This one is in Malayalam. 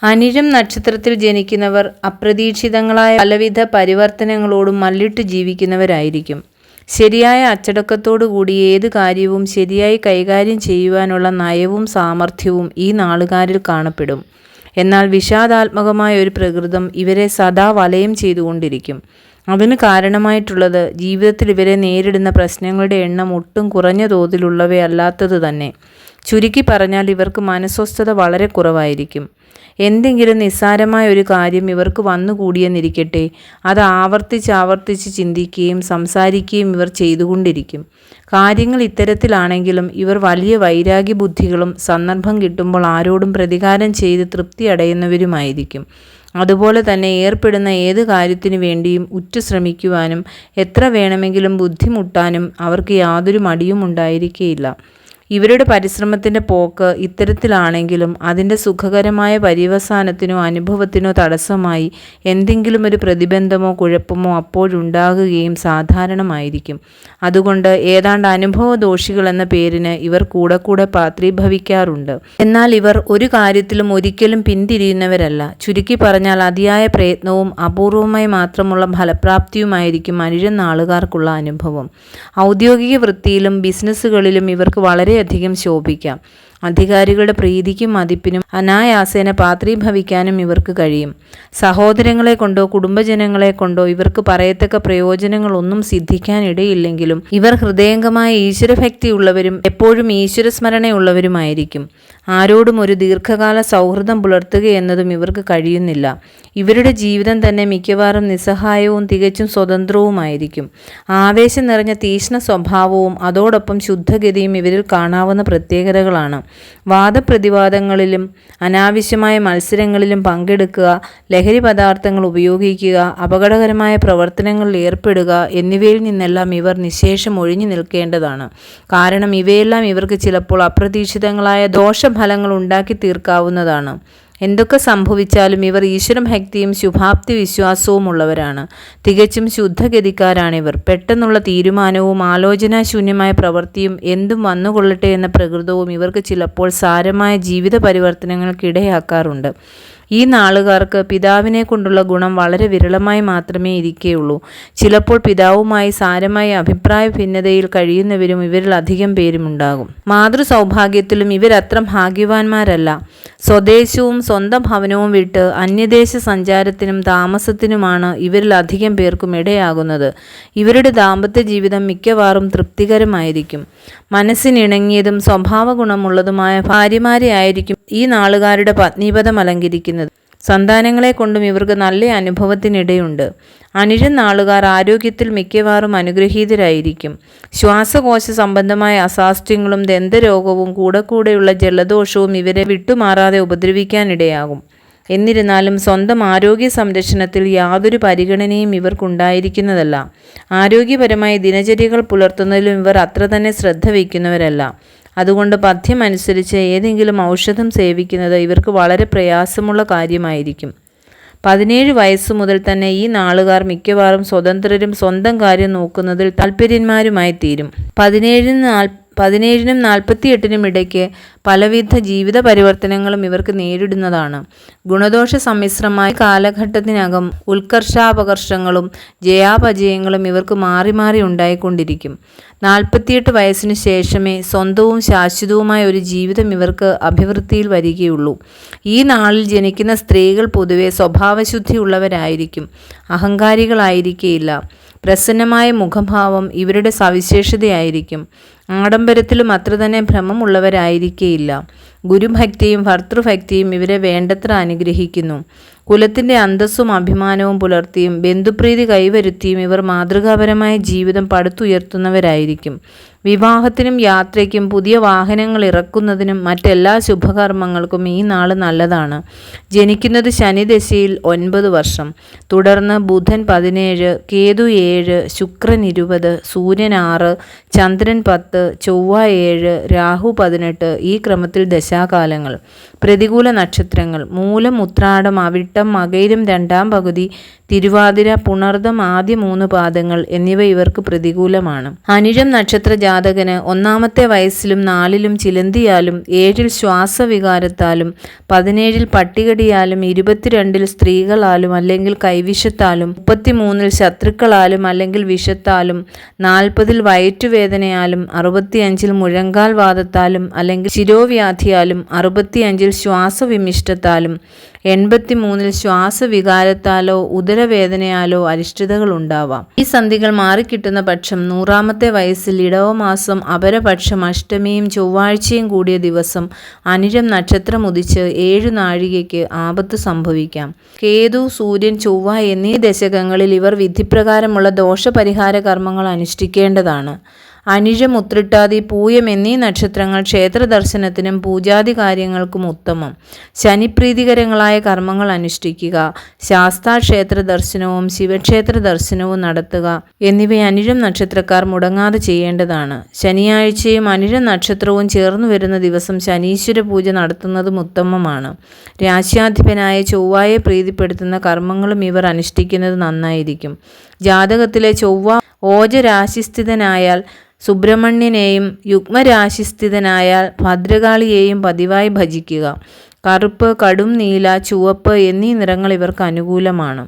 അനിഴം നക്ഷത്രത്തിൽ ജനിക്കുന്നവർ അപ്രതീക്ഷിതങ്ങളായ പലവിധ പരിവർത്തനങ്ങളോടും മല്ലിട്ട് ജീവിക്കുന്നവരായിരിക്കും. ശരിയായ അച്ചടക്കത്തോടുകൂടി ഏത് കാര്യവും ശരിയായി കൈകാര്യം ചെയ്യുവാനുള്ള നയവും സാമർഥ്യവും ഈ നാളുകാരിൽ കാണപ്പെടും. എന്നാൽ വിഷാദാത്മകമായ ഒരു പ്രകൃതം ഇവരെ സദാ വലയം ചെയ്തുകൊണ്ടിരിക്കും. അതിന് കാരണമായിട്ടുള്ളത് ജീവിതത്തിൽ ഇവരെ നേരിടുന്ന പ്രശ്നങ്ങളുടെ എണ്ണം ഒട്ടും കുറഞ്ഞ തോതിലുള്ളവയല്ലാത്തത് തന്നെ. ചുരുക്കി പറഞ്ഞാൽ ഇവർക്ക് മനസ്വസ്ഥത വളരെ കുറവായിരിക്കും. എന്തെങ്കിലും നിസ്സാരമായ ഒരു കാര്യം ഇവർക്ക് വന്നുകൂടിയെന്നിരിക്കട്ടെ, അത് ആവർത്തിച്ച് ചിന്തിക്കുകയും സംസാരിക്കുകയും ഇവർ ചെയ്തുകൊണ്ടിരിക്കും. കാര്യങ്ങൾ ഇത്തരത്തിലാണെങ്കിലും ഇവർ വലിയ വൈരാഗ്യബുദ്ധികളും സന്ദർഭം കിട്ടുമ്പോൾ ആരോടും പ്രതികാരം ചെയ്ത് തൃപ്തി അടയുന്നവരുമായിരിക്കും. അതുപോലെ തന്നെ ഏർപ്പെടുന്ന ഏത് കാര്യത്തിനു വേണ്ടിയും ഉറ്റു ശ്രമിക്കുവാനും എത്ര വേണമെങ്കിലും ബുദ്ധിമുട്ടാനും അവർക്ക് യാതൊരു മടിയും ഉണ്ടായിരിക്കുകയില്ല. ഇവരുടെ പരിശ്രമത്തിൻ്റെ പോക്ക് ഇത്തരത്തിലാണെങ്കിലും അതിൻ്റെ സുഖകരമായ പര്യവസാനത്തിനോ അനുഭവത്തിനോ തടസ്സമായി എന്തെങ്കിലും ഒരു പ്രതിബന്ധമോ കുഴപ്പമോ അപ്പോഴുണ്ടാകുകയും സാധാരണമായിരിക്കും. അതുകൊണ്ട് ഏതാണ്ട് അനുഭവദോഷികൾ എന്ന പേരിന് ഇവർ കൂടെ പാത്രീഭവിക്കാറുണ്ട്. എന്നാൽ ഇവർ ഒരു കാര്യത്തിലും ഒരിക്കലും പിന്തിരിയുന്നവരല്ല. ചുരുക്കി പറഞ്ഞാൽ അതിയായ പ്രയത്നവും അപൂർവമായി മാത്രമുള്ള ഫലപ്രാപ്തിയുമായിരിക്കും അനിഴം നാളുകാർക്കുള്ള അനുഭവം. ഔദ്യോഗിക വൃത്തിയിലും ബിസിനസ്സുകളിലും ഇവർക്ക് വളരെയധികം ശോഭിക്കാം. അധികാരികളുടെ പ്രീതിക്കും മതിപ്പിനും അനായാസേന പാത്രീഭവിക്കാനും ഇവർക്ക് കഴിയും. സഹോദരങ്ങളെ കൊണ്ടോ കുടുംബജനങ്ങളെ കൊണ്ടോ ഇവർക്ക് പറയത്തക്ക പ്രയോജനങ്ങളൊന്നും സിദ്ധിക്കാനിടയില്ലെങ്കിലും ഇവർ ഹൃദയംഗമായ ഈശ്വരഭക്തിയുള്ളവരും എപ്പോഴും ഈശ്വരസ്മരണയുള്ളവരുമായിരിക്കും. ആരോടും ഒരു ദീർഘകാല സൗഹൃദം പുലർത്തുക എന്നതും ഇവർക്ക് കഴിയുന്നില്ല. ഇവരുടെ ജീവിതം തന്നെ മിക്കവാറും നിസ്സഹായവും തികച്ചും സ്വതന്ത്രവുമായിരിക്കും. ആവേശം നിറഞ്ഞ തീക്ഷ്ണ സ്വഭാവവും അതോടൊപ്പം ശുദ്ധഗതിയും ഇവരിൽ കാണാവുന്ന പ്രത്യേകതകളാണ്. വാദപ്രതിവാദങ്ങളിലും അനാവശ്യമായ മത്സരങ്ങളിലും പങ്കെടുക്കുക, ലഹരി പദാർത്ഥങ്ങൾ ഉപയോഗിക്കുക, അപകടകരമായ പ്രവർത്തനങ്ങളിൽ ഏർപ്പെടുക എന്നിവയിൽ നിന്നെല്ലാം ഇവർ നിശേഷം ഒഴിഞ്ഞു നിൽക്കേണ്ടതാണ്. കാരണം ഇവയെല്ലാം ഇവർക്ക് ചിലപ്പോൾ അപ്രതീക്ഷിതങ്ങളായ ദോഷഫലങ്ങൾ ഉണ്ടാക്കി തീർക്കാവുന്നതാണ്. എന്തൊക്കെ സംഭവിച്ചാലും ഇവർ ഈശ്വരഭക്തിയും ശുഭാപ്തി വിശ്വാസവും ഉള്ളവരാണ്. തികച്ചും ശുദ്ധഗതിക്കാരാണിവർ. പെട്ടെന്നുള്ള തീരുമാനവും ആലോചനാശൂന്യമായ പ്രവൃത്തിയും എന്തും വന്നുകൊള്ളട്ടെ എന്ന പ്രകൃതവും ഇവർക്ക് ചിലപ്പോൾ സാരമായ ജീവിത പരിവർത്തനങ്ങൾക്കിടയാക്കാറുണ്ട്. ഈ നാളുകാർക്ക് പിതാവിനെ കൊണ്ടുള്ള ഗുണം വളരെ വിരളമായി മാത്രമേ ഇരിക്കുകയുള്ളൂ. ചിലപ്പോൾ പിതാവുമായി സാരമായ അഭിപ്രായ ഭിന്നതയിൽ കഴിയുന്നവരും ഇവരിൽ അധികം പേരുമുണ്ടാകും. മാതൃസൗഭാഗ്യത്തിലും ഇവരത്ര ഭാഗ്യവാന്മാരല്ല. സ്വദേശവും സ്വന്തം ഭവനവും വിട്ട് അന്യദേശ സഞ്ചാരത്തിനും താമസത്തിനുമാണ് ഇവരിൽ അധികം പേർക്കും ഇടയാകുന്നത്. ഇവരുടെ ദാമ്പത്യ ജീവിതം മിക്കവാറും തൃപ്തികരമായിരിക്കും. മനസ്സിനിണങ്ങിയതും സ്വഭാവ ഗുണമുള്ളതുമായ ഭാര്യമാരെ ആയിരിക്കും ഈ നാളുകാരുടെ പത്നീപദം അലങ്കരിക്കുന്നത്. സന്താനങ്ങളെ കൊണ്ടും ഇവർക്ക് നല്ല അനുഭവത്തിനിടയുണ്ട്. അനിഴം നാളുകാർ ആരോഗ്യത്തിൽ മിക്കവാറും അനുഗ്രഹീതരായിരിക്കും. ശ്വാസകോശ സംബന്ധമായ അസ്വാസ്ഥ്യങ്ങളും ദന്തരോഗവും കൂടെയുള്ള ജലദോഷവും ഇവരെ വിട്ടുമാറാതെ ഉപദ്രവിക്കാനിടയാകും. എന്നിരുന്നാലും സ്വന്തം ആരോഗ്യ സംരക്ഷണത്തിൽ യാതൊരു പരിഗണനയും ഇവർക്കുണ്ടായിരിക്കുന്നതല്ല. ആരോഗ്യപരമായ ദിനചര്യകൾ പുലർത്തുന്നതിലും ഇവർ അത്ര തന്നെ ശ്രദ്ധ വയ്ക്കുന്നവരല്ല. അതുകൊണ്ട് പഥ്യമനുസരിച്ച് ഏതെങ്കിലും ഔഷധം സേവിക്കുന്നത് ഇവർക്ക് വളരെ പ്രയാസമുള്ള കാര്യമായിരിക്കും. 17 വയസ്സു മുതൽ തന്നെ ഈ നാളുകാർ മിക്കവാറും സ്വതന്ത്രരും സ്വന്തം കാര്യം നോക്കുന്നതിൽ താല്പര്യന്മാരുമായി തീരും. 17-നും 48-നും ഇടയ്ക്ക് പലവിധ ജീവിത പരിവർത്തനങ്ങളും ഇവർക്ക് നേരിടുന്നതാണ്. ഗുണദോഷ സമ്മിശ്രമായ കാലഘട്ടത്തിനകം ഉത്കർഷാപകർഷങ്ങളും ജയാപജയങ്ങളും ഇവർക്ക് മാറി മാറി ഉണ്ടായിക്കൊണ്ടിരിക്കും. 48 വയസ്സിനു ശേഷമേ സ്വന്തവും ശാശ്വതവുമായ ഒരു ജീവിതം ഇവർക്ക് അഭിവൃദ്ധിയിൽ വരികയുള്ളൂ. ഈ നാളിൽ ജനിക്കുന്ന സ്ത്രീകൾ പൊതുവെ സ്വഭാവശുദ്ധിയുള്ളവരായിരിക്കും. അഹങ്കാരികളായിരിക്കുകയില്ല. പ്രസന്നമായ മുഖഭാവം ഇവരുടെ സവിശേഷതയായിരിക്കും. ആഡംബരത്തിലും അത്ര തന്നെ ഭ്രമമുള്ളവരായിരിക്കുകയില്ല. ഗുരുഭക്തിയും ഭർത്തൃഭക്തിയും ഇവരെ വേണ്ടത്ര അനുഗ്രഹിക്കുന്നു. കുലത്തിൻ്റെ അന്തസ്സും അഭിമാനവും പുലർത്തിയും ബന്ധുപ്രീതി കൈവരുത്തിയും ഇവർ മാതൃകാപരമായ ജീവിതം പടുത്തുയർത്തുന്നവരായിരിക്കും. വിവാഹത്തിനും യാത്രയ്ക്കും പുതിയ വാഹനങ്ങൾ ഇറക്കുന്നതിനും മറ്റെല്ലാ ശുഭകർമ്മങ്ങൾക്കും ഈ നാൾ നല്ലതാണ്. ജനിക്കുന്നത് ശനിദശയിൽ 9 വർഷം, തുടർന്ന് ബുധൻ 17, കേതു 7, ശുക്രൻ 20, സൂര്യൻ 6, ചന്ദ്രൻ 10, ചൊവ്വ 7, രാഹു 18 ഈ ക്രമത്തിൽ ദശാകാലങ്ങൾ. പ്രതികൂല നക്ഷത്രങ്ങൾ: മൂലം, ഉത്രാടം, അവിട്ടം, മകയിരം 2ാം പകുതി, തിരുവാതിര, പുണർദം ആദ്യ 3 പാദങ്ങൾ എന്നിവ ഇവർക്ക് പ്രതികൂലമാണ്. അനിഴം നക്ഷത്ര ജാതകന് 1-ാമത്തെ വയസ്സിലും 4-ലും ചിലന്തിയാലും 7-ൽ ശ്വാസവികാരത്താലും 17-ൽ പട്ടികടിയാലും 22-ൽ സ്ത്രീകളാലും അല്ലെങ്കിൽ കൈവിഷത്താലും 33-ൽ ശത്രുക്കളാലും അല്ലെങ്കിൽ വിഷത്താലും 40-ൽ വയറ്റുവേദനയാലും 65-ൽ മുഴങ്കാൽ വാദത്താലും അല്ലെങ്കിൽ ശിരോവ്യാധിയാലും 65-ൽ ശ്വാസവിമിഷ്ടത്താലും 83-ൽ ശ്വാസവികാരത്താലോ ഉദരവേദനയാലോ അരിഷ്ടതകൾ ഉണ്ടാവാം. ഈ സന്ധികൾ മാറിക്കിട്ടുന്ന പക്ഷം 100-ാമത്തെ വയസ്സിൽ ഇടവമാസം അപരപക്ഷം അഷ്ടമിയും ചൊവ്വാഴ്ചയും കൂടിയ ദിവസം അനിഴം നക്ഷത്രം ഉദിച്ച് 7 നാഴികയ്ക്ക് ആപത്ത് സംഭവിക്കാം. കേതു, സൂര്യൻ, ചൊവ്വ എന്നീ ദശകങ്ങളിൽ ഇവർ വിധിപ്രകാരമുള്ള ദോഷപരിഹാര കർമ്മങ്ങൾ അനുഷ്ഠിക്കേണ്ടതാണ്. അനിഴം, ഉത്രട്ടാതി, പൂയം എന്നീ നക്ഷത്രങ്ങൾ ക്ഷേത്ര ദർശനത്തിനും പൂജാതി കാര്യങ്ങൾക്കും ഉത്തമം. ശനിപ്രീതികരങ്ങളായ കർമ്മങ്ങൾ അനുഷ്ഠിക്കുക, ശാസ്താക്ഷേത്ര ദർശനവും ശിവക്ഷേത്ര ദർശനവും നടത്തുക എന്നിവ അനിഴം നക്ഷത്രക്കാർ മുടങ്ങാതെ ചെയ്യേണ്ടതാണ്. ശനിയാഴ്ചയും അനിഴം നക്ഷത്രവും ചേർന്നു വരുന്ന ദിവസം ശനീശ്വര പൂജ നടത്തുന്നതും ഉത്തമമാണ്. രാശ്യാധിപനായ ചൊവ്വയെ പ്രീതിപ്പെടുത്തുന്ന കർമ്മങ്ങളും ഇവർ അനുഷ്ഠിക്കുന്നത് നന്നായിരിക്കും. ജാതകത്തിലെ ചൊവ്വ ഓജരാശിസ്ഥിതനായാൽ സുബ്രഹ്മണ്യനെയും യുഗ്മരാശിസ്ഥിതനായാൽ ഭദ്രകാളിയെയും പതിവായി ഭജിക്കുക. കറുപ്പ്, കടും നീല, ചുവപ്പ് എന്നീ നിറങ്ങൾ ഇവർക്ക് അനുകൂലമാണ്.